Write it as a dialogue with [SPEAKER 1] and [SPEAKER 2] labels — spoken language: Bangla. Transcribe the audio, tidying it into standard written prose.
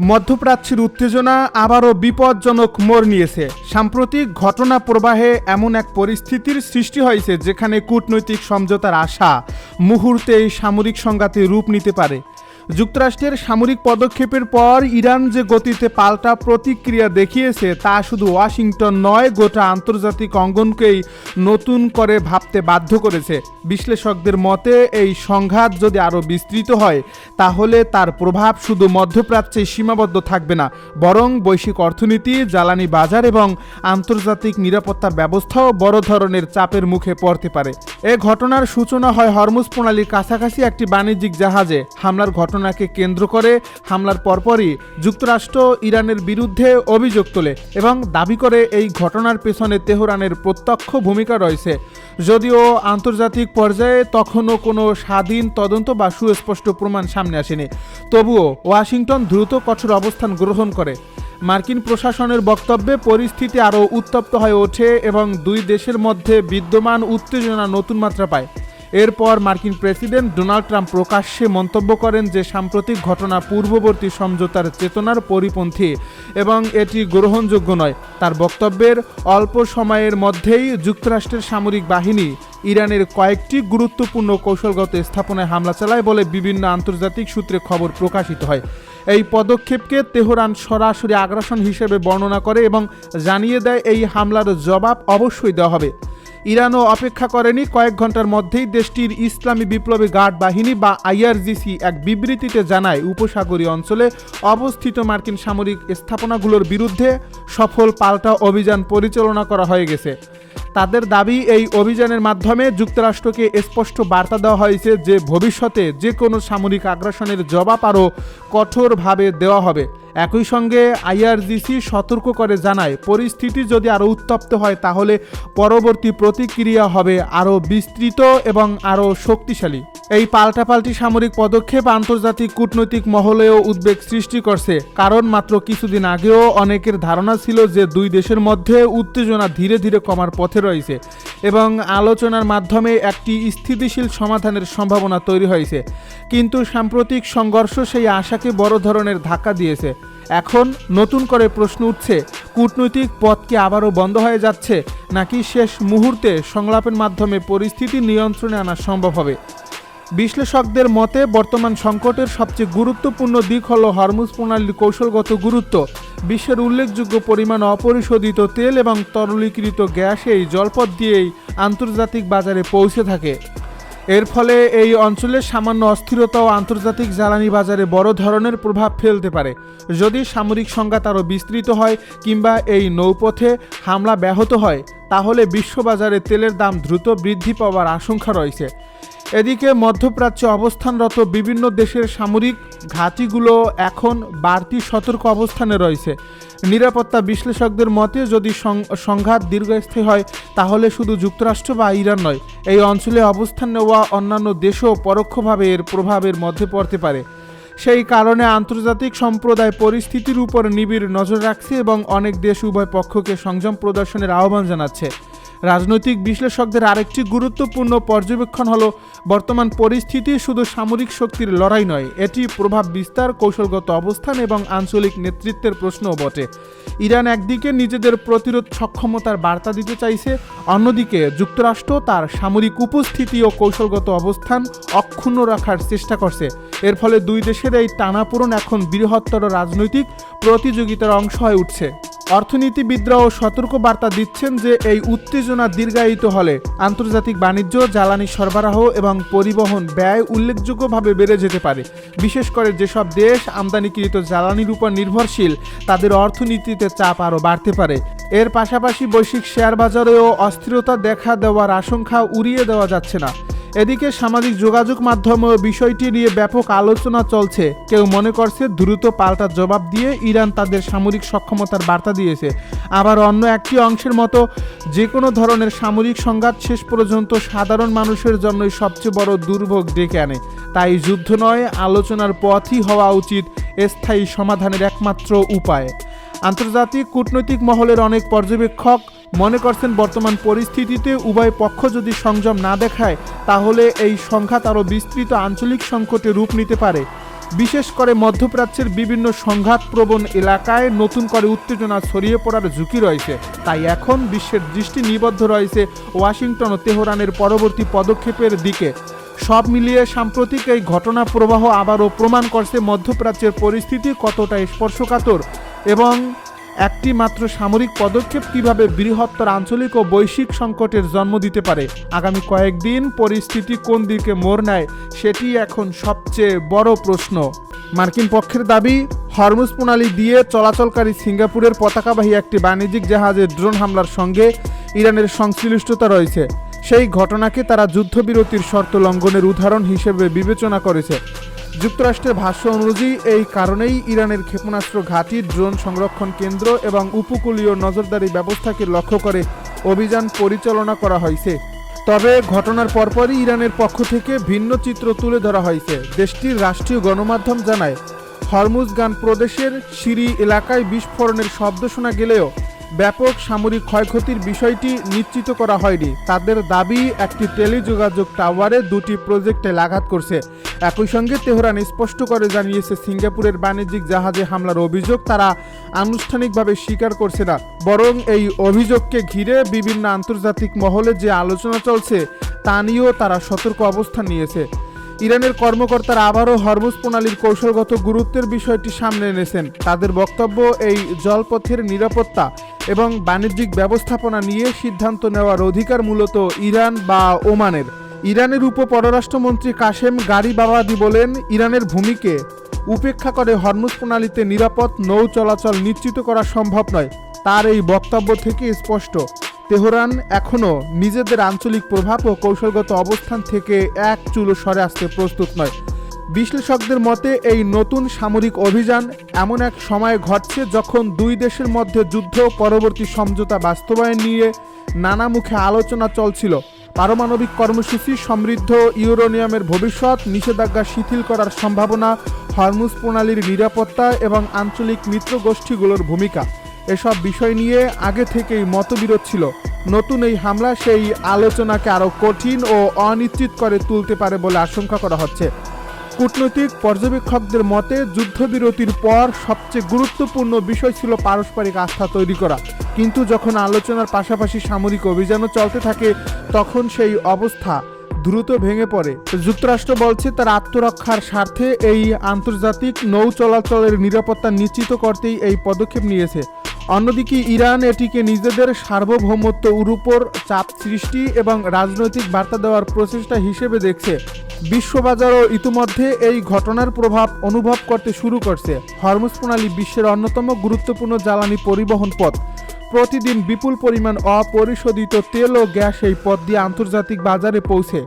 [SPEAKER 1] মধ্যপ্রাচ্যের উত্তেজনা আবারও বিপজ্জনক মোড় নিয়েছে। সাম্প্রতিক ঘটনা প্রবাহে এমন এক পরিস্থিতির সৃষ্টি হয়েছে যেখানে কূটনৈতিক সমঝোতার আশা মুহূর্তেই সামরিক সংঘাতে রূপ নিতে পারে। যুক্তরাষ্ট্রের সামরিক পদক্ষেপের পর ইরান যে গতিতে পাল্টা প্রতিক্রিয়া দেখিয়েছে তা শুধু ওয়াশিংটন নয়, গোটা আন্তর্জাতিক অঙ্গনকেই নতুন করে ভাবতে বাধ্য করেছে। বিশ্লেষকদের মতে এই সংঘাত যদি আরও বিস্তৃত হয় তাহলে তার প্রভাব শুধু মধ্যপ্রাচ্যে সীমাবদ্ধ থাকবে না, বরং বৈশ্বিক অর্থনীতি, জ্বালানি বাজার এবং আন্তর্জাতিক নিরাপত্তা ব্যবস্থাও বড় ধরনের চাপের মুখে পড়তে পারে। এ ঘটনার সূচনা হয় হরমুজ প্রণালীর কাছাকাছি একটি বাণিজ্যিক জাহাজে হামলার ঘটনাকে কেন্দ্র করে। হামলার পরপরই যুক্তরাষ্ট্র ইরানের বিরুদ্ধে অভিযোগ তোলে এবং দাবি করে এই ঘটনার পেছনে তেহরানের প্রত্যক্ষ ভূমিকা রয়েছে। যদিও আন্তর্জাতিক পর্যায়ে তখনও কোনো স্বাধীন তদন্ত বা সুস্পষ্ট প্রমাণ সামনে আসেনি, তবুও ওয়াশিংটন দ্রুত কঠোর অবস্থান গ্রহণ করে। মার্কিন প্রশাসনের বক্তব্যে পরিস্থিতি আরও উত্তপ্ত হয়ে ওঠে এবং দুই দেশের মধ্যে বিদ্যমান উত্তেজনা নতুন মাত্রা পায়। এরপর মার্কিন প্রেসিডেন্ট ডোনাল্ড ট্রাম্প প্রকাশ্যে মন্তব্য করেন যে সাম্প্রতিক ঘটনা পূর্ববর্তী সমঝোতার চেতনার পরিপন্থী এবং এটি গ্রহণযোগ্য নয়। তার বক্তব্যের অল্প সময়ের মধ্যেই যুক্তরাষ্ট্রের সামরিক বাহিনী ইরানের কয়েকটি গুরুত্বপূর্ণ কৌশলগত স্থাপনায় হামলা চালায় বলে বিভিন্ন আন্তর্জাতিক সূত্রে খবর প্রকাশিত হয়। এই পদক্ষেপকে তেহরান সরাসরি আগ্রাসন হিসেবে বর্ণনা করে এবং জানিয়ে দেয় এই হামলার জবাব অবশ্যই দেওয়া হবে। ইরানও অপেক্ষা করেনি, কয়েক ঘন্টার মধ্যেই দেশটির ইসলামী বিপ্লবী গার্ড বাহিনী বা আইআরজিসি এক বিবৃতিতে জানায় উপসাগরীয় অঞ্চলে অবস্থিত মার্কিন সামরিক স্থাপনাগুলোর বিরুদ্ধে সফল পাল্টা অভিযান পরিচালনা করা হয়ে গেছে। তাদের দাবি, এই অভিযানের মাধ্যমে যুক্তরাষ্ট্রকে স্পষ্ট বার্তা দেওয়া হয়েছে যে ভবিষ্যতে যে কোনো সামরিক আগ্রাসনের জবাব আরও কঠোরভাবে দেওয়া হবে। একই সঙ্গে আইআরজিসি সতর্ক করে জানায়, পরিস্থিতি যদি আরও উত্তপ্ত হয় তাহলে পরবর্তী প্রতিক্রিয়া হবে আরও বিস্তৃত এবং আরও শক্তিশালী। এই পাল্টাপাল্টি সামরিক পদক্ষেপ আন্তর্জাতিক কূটনৈতিক মহলেও উদ্বেগ সৃষ্টি করছে, কারণ মাত্র কিছুদিন আগেও অনেকের ধারণা ছিল যে দুই দেশের মধ্যে উত্তেজনা ধীরে ধীরে কমার পথে রয়েছে এবং আলোচনার মাধ্যমে একটি স্থিতিশীল সমাধানের সম্ভাবনা তৈরি হয়েছে। কিন্তু সাম্প্রতিক সংঘর্ষ সেই আশাকে বড় ধরনের ধাক্কা দিয়েছে। এখন নতুন করে প্রশ্ন উঠছে, কূটনৈতিক পথ কি আবারও বন্ধ হয়ে যাচ্ছে, নাকি শেষ মুহূর্তে সংলাপের মাধ্যমে পরিস্থিতি নিয়ন্ত্রণে আনা সম্ভব হবে? বিশ্লেষকদের মতে বর্তমান সংকটের সবচেয়ে গুরুত্বপূর্ণ দিক হল হরমুজ প্রণালীর কৌশলগত গুরুত্ব। বিশ্বের উল্লেখযোগ্য পরিমাণ অপরিশোধিত তেল এবং তরলীকৃত গ্যাস এই জলপথ দিয়েই আন্তর্জাতিক বাজারে পৌঁছে থাকে। এর ফলে এই অঞ্চলের সামান্য অস্থিরতাও আন্তর্জাতিক জ্বালানি বাজারে বড় ধরনের প্রভাব ফেলতে পারে। যদি সামরিক সংঘাত আরও বিস্তৃত হয় কিংবা এই নৌপথে হামলা ব্যাহত হয় তাহলে বিশ্ববাজারে তেলের দাম দ্রুত বৃদ্ধি পাওয়ার আশঙ্কা রয়েছে। এদিকে মধ্যপ্রাচ্যে অবস্থানরত বিভিন্ন দেশের সামরিক ঘাঁটিগুলো এখন বাড়তি সতর্ক অবস্থানে রয়েছে। নিরাপত্তা বিশ্লেষকদের মতে যদি সংঘাত দীর্ঘস্থায়ী হয় তাহলে শুধু যুক্তরাষ্ট্র বা ইরান নয়, এই অঞ্চলে অবস্থান নেওয়া অন্যান্য দেশও পরোক্ষভাবে এর প্রভাবের মধ্যে পড়তে পারে। সেই কারণে আন্তর্জাতিক সম্প্রদায় পরিস্থিতির উপর নিবিড় নজর রাখছে এবং অনেক দেশ উভয় পক্ষকে সংযম প্রদর্শনের আহ্বান জানাচ্ছে। রাজনৈতিক বিশ্লেষকদের আরেকটি গুরুত্বপূর্ণ পর্যবেক্ষণ হলো, বর্তমান পরিস্থিতি শুধু সামরিক শক্তির লড়াই নয়, এটি প্রভাব বিস্তার, কৌশলগত অবস্থান এবং আঞ্চলিক নেতৃত্বের প্রশ্নও বটে। ইরান একদিকে নিজেদের প্রতিরোধ সক্ষমতার বার্তা দিতে চাইছে, অন্যদিকে যুক্তরাষ্ট্র তার সামরিক উপস্থিতি ও কৌশলগত অবস্থান অক্ষুণ্ণ রাখার চেষ্টা করছে। এর ফলে দুই দেশের এই টানাপোড়েন এখন বৃহত্তর রাজনৈতিক প্রতিযোগিতার অংশ হয়ে উঠছে। অর্থনীতিবিদরাও সতর্ক বার্তা দিচ্ছেন যে এই উত্তেজনা দীর্ঘায়িত হলে আন্তর্জাতিক বাণিজ্য, জ্বালানি সরবরাহ এবং পরিবহন ব্যয় উল্লেখযোগ্যভাবে বেড়ে যেতে পারে। বিশেষ করে যেসব দেশ আমদানিকৃত জ্বালানির উপর নির্ভরশীল তাদের অর্থনীতিতে চাপ আরও বাড়তে পারে। এর পাশাপাশি বৈশ্বিক শেয়ার বাজারেও অস্থিরতা দেখা দেওয়ার আশঙ্কা উড়িয়ে দেওয়া যাচ্ছে না। এদিকে সামাজিক যোগাযোগ মাধ্যমেও বিষয়টি নিয়ে ব্যাপক আলোচনা চলছে। কেউ মনে করছে দ্রুত পাল্টা জবাব দিয়ে ইরান তাদের সামরিক সক্ষমতার বার্তা দিয়েছে, আবার অন্য একটি অংশের মতো যে কোনো ধরনের সামরিক সংঘাত শেষ পর্যন্ত সাধারণ মানুষের জন্যই সবচেয়ে বড় দুর্ভোগ ডেকে আনে। তাই যুদ্ধ নয়, আলোচনার পথই হওয়া উচিত স্থায়ী সমাধানের একমাত্র উপায়। আন্তর্জাতিক কূটনৈতিক মহলের অনেক পর্যবেক্ষক মনে করছেন বর্তমান পরিস্থিতিতে উভয় পক্ষ যদি সংযম না দেখায় তাহলে এই সংঘাত আরও বিস্তৃত আঞ্চলিক সংকটে রূপ নিতে পারে। বিশেষ করে মধ্যপ্রাচ্যের বিভিন্ন সংঘাতপ্রবণ এলাকায় নতুন করে উত্তেজনা ছড়িয়ে পড়ার ঝুঁকি রয়েছে। তাই এখন বিশ্বের দৃষ্টি নিবদ্ধ রয়েছে ওয়াশিংটন ও তেহরানের পরবর্তী পদক্ষেপের দিকে। সব মিলিয়ে সাম্প্রতিক এই ঘটনা প্রবাহ আবারও প্রমাণ করছে মধ্যপ্রাচ্যের পরিস্থিতি কতটা স্পর্শকাতর এবং একটি মাত্র সামরিক পদক্ষেপ কিভাবে বৃহত্তর আঞ্চলিক ও বৈশ্বিক সংকটের জন্ম দিতে পারে। আগামী কয়েকদিন পরিস্থিতি কোন দিকে মোড় নেয় সেটি এখন সবচেয়ে বড় প্রশ্ন। মার্কিন পক্ষের দাবি, হরমুজ প্রণালী দিয়ে চলাচলকারী সিঙ্গাপুরের পতাকাবাহী একটি বাণিজ্যিক জাহাজের ড্রোন হামলার সঙ্গে ইরানের সংশ্লিষ্টতা রয়েছে। সেই ঘটনাকে তারা যুদ্ধবিরতির শর্ত লঙ্ঘনের উদাহরণ হিসেবে বিবেচনা করেছে। যুক্তরাষ্ট্রের ভাষ্য অনুযায়ী এই কারণেই ইরানের ক্ষেপণাস্ত্র ঘাঁটি, ড্রোন সংরক্ষণ কেন্দ্র এবং উপকূলীয় নজরদারি ব্যবস্থাকে লক্ষ্য করে অভিযান পরিচালনা করা হয়েছে। তবে ঘটনার পরপরই ইরানের পক্ষ থেকে ভিন্ন চিত্র তুলে ধরা হয়েছে। দেশটির রাষ্ট্রীয় গণমাধ্যম জানায়, হরমুজগান প্রদেশের সিরি এলাকায় বিস্ফোরণের শব্দ শোনা গেলেও ব্যাপক সামরিক ক্ষয়ক্ষতির বিষয়টি নিশ্চিত করা হয়নি। তাদের দাবি, একটি টেলিযোগাযোগ টাওয়ারে দুটি প্রজেক্টে আঘাত করছে। একই সঙ্গে তেহরান স্পষ্ট করে জানিয়েছে, সিঙ্গাপুরের বাণিজ্যিক জাহাজে হামলার অভিযোগ তারা আনুষ্ঠানিকভাবে স্বীকার করছে না, বরং এই অভিযোগকে ঘিরে বিভিন্ন আন্তর্জাতিক মহলে যে আলোচনা চলছে তা নিয়েও তারা সতর্ক অবস্থান নিয়েছে। ইরানের কর্মকর্তারা আবারও হরমুজ প্রণালীর কৌশলগত গুরুত্বের বিষয়টি সামনে এনেছেন। তাদের বক্তব্য, এই জলপথের নিরাপত্তা এবং বাণিজ্যিক ব্যবস্থাপনা নিয়ে সিদ্ধান্ত নেওয়ার অধিকার মূলত ইরান বা ওমানের। ইরানের উপপররাষ্ট্রমন্ত্রী কাশেম গারিবাবাদি বলেন, ইরানের ভূমিকে উপেক্ষা করে হরমুজ প্রণালীতে নিরাপদ নৌ চলাচল নিশ্চিত করা সম্ভব নয়। তার এই বক্তব্য থেকে স্পষ্ট, তেহরান এখনও নিজেদের আঞ্চলিক প্রভাব ও কৌশলগত অবস্থান থেকে এক চুলো সরে আসতে প্রস্তুত নয়। বিশ্লেষকদের মতে এই নতুন সামরিক অভিযান এমন এক সময়ে ঘটছে যখন দুই দেশের মধ্যে যুদ্ধ পরবর্তী সমঝোতা বাস্তবায়ন নিয়ে নানা মুখে আলোচনা চলছিল। পারমাণবিক কর্মসূচি, সমৃদ্ধ ইউরেনিয়ামের ভবিষ্যৎ, নিষেধাজ্ঞা শিথিল করার সম্ভাবনা, হরমুজ প্রণালীর নিরাপত্তা এবং আঞ্চলিক মিত্র গোষ্ঠীগুলোর ভূমিকা, এসব বিষয় নিয়ে আগে থেকেই মতবিরোধ ছিল। নতুন এই হামলা সেই আলোচনাকে আরও কঠিন ও অনিশ্চিত করে তুলতে পারে বলে আশঙ্কা করা হচ্ছে। কূটনৈতিক পর্যবেক্ষকদের মতে, যুদ্ধবিরতির পর সবচেয়ে গুরুত্বপূর্ণ বিষয় ছিল পারস্পরিক আস্থা তৈরি করা। কিন্তু যখন আলোচনার পাশাপাশি সামরিক অভিযানও চলতে থাকে, তখন সেই অবস্থা দ্রুত ভেঙে পড়ে। যুক্তরাষ্ট্র বলছে, তার আত্মরক্ষার স্বার্থে এই আন্তর্জাতিক নৌ চলাচলের নিরাপত্তা নিশ্চিত করতেই এই পদক্ষেপ নিয়েছে। অন্যদিকে ইরান এটিকে নিজেদের সার্বভৌমত্বের উপর চাপ সৃষ্টি এবং রাজনৈতিক বার্তা দেওয়ার প্রচেষ্টা হিসেবে দেখছে। বিশ্ববাজারও ইতিমধ্যে এই ঘটনার প্রভাব অনুভব করতে শুরু করছে। হরমুজ প্রণালী বিশ্বের অন্যতম গুরুত্বপূর্ণ জ্বালানি পরিবহন পথ। প্রতিদিন বিপুল পরিমাণ অপরিশোধিত তেল ও গ্যাস এই পথ দিয়ে আন্তর্জাতিক বাজারে পৌঁছে।